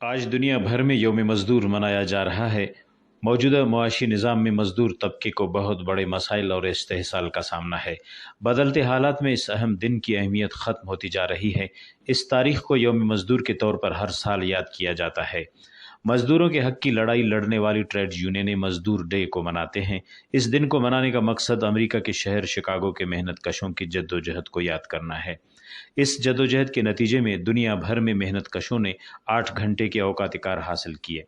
آج دنیا بھر میں یوم مزدور منایا جا رہا ہے۔ موجودہ معاشی نظام میں مزدور طبقے کو بہت بڑے مسائل اور استحصال کا سامنا ہے۔ بدلتے حالات میں اس اہم دن کی اہمیت ختم ہوتی جا رہی ہے۔ اس تاریخ کو یوم مزدور کے طور پر ہر سال یاد کیا جاتا ہے۔ مزدوروں کے حق کی لڑائی لڑنے والی ٹریڈ یونینیں مزدور ڈے کو مناتے ہیں۔ اس دن کو منانے کا مقصد امریکہ کے شہر شکاگو کے محنت کشوں کی جدوجہد کو یاد کرنا ہے۔ اس جدوجہد کے نتیجے میں دنیا بھر میں محنت کشوں نے 8 گھنٹے کے اوقات کار حاصل کیے۔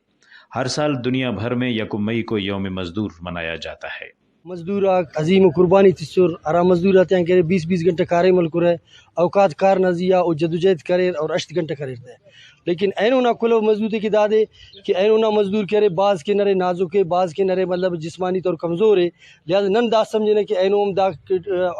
ہر سال دنیا بھر میں 1 مئی کو یوم مزدور منایا جاتا ہے۔ مزدور عظیم قربانی تسر ارا مزدور آتے ہیں کہ 20 گھنٹے کارے مل کرے اوقات کار نزیہ اور جدوجہد کرے اور 8 گھنٹے کرے لیکن اینونا کلو مزدور کی دادے کہ اینونا مزدور کرے بعض کے نرے نازک ہے، بعض کے نرے مطلب جسمانی طور کمزور ہے، لہذا نن دا سمجھنے کہ اینوم دا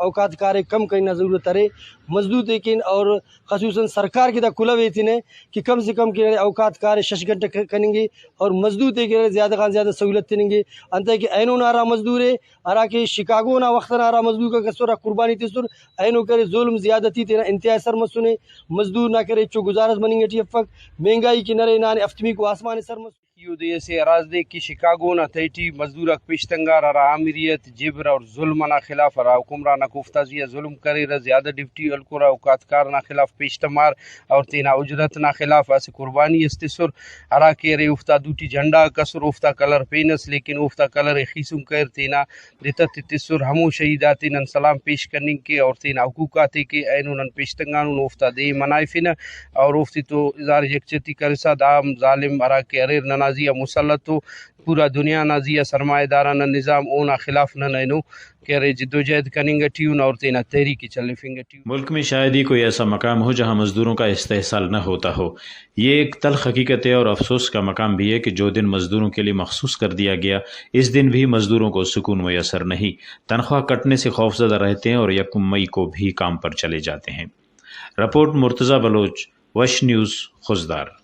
اوقات کارے کم کرنا ضرورت ہے مزدور لیکن اور خصوصاً سرکار کی دا کلو ہے کہ کم سے کم کے اوقات کارے 6 گھنٹے کریں گے اور مزدور کے زیادہ خان زیادہ سہولت دیں گے انتہا کہ اینونا آرا مزدور ہے ارا کہ شکاگو نا وقت آرا مزدور کا کسورا قربانی تسر اینو کرے ظلم زیادتی تینا انتہائی سر مسنے مزدور نہ کرے چو گزارش بنیں گے افق مہنگائی کی نرے نانے افتمی کو آسمان سر مسنے یو دے سے اراز دے کی شکاگو نا تیٹی مزدورک پیشتنگار ارا آمریت جبر اور ظلم نا خلاف ارا حکمران کوفتازیہ ظلم کرے را زیادہ ڈپٹی الکورا اوقات کار نا خلاف پیشتمار اور تینا اجرت نا خلاف اس قربانی استسر ارا کے رے افتا دوٹی جھنڈا کسر افتا کلر پینس لیکن افتا کلر خیسم کر تینا رتت تسر ہمو شہیدات نن سلام پیش کرنے کے اور تینا حقوقات کے اینو نن پیشتنگانو افتا دے منائفن اور افتی تو ازار یکچتی کرسا دام ظالم ارا کے اریر نازیہ مسلط ہو پورا دنیا نازیہ سرمایہ دارانہ نظام اونا خلاف نہ نینو کہ رے جدوجہد کنیں گٹیون اور تینا تحریکی چلنے فنگٹیون۔ ملک میں شاید ہی کوئی ایسا مقام ہو جہاں مزدوروں کا استحصال نہ ہوتا ہو۔ یہ ایک تلخ حقیقت ہے اور افسوس کا مقام بھی ہے کہ جو دن مزدوروں کے لیے مخصوص کر دیا گیا اس دن بھی مزدوروں کو سکون میسر نہیں، تنخواہ کٹنے سے خوفزدہ رہتے ہیں اور 1 مئی کو بھی کام پر چلے جاتے ہیں۔ رپورٹ مرتضی بلوچ، وش نیوز، خوزدار۔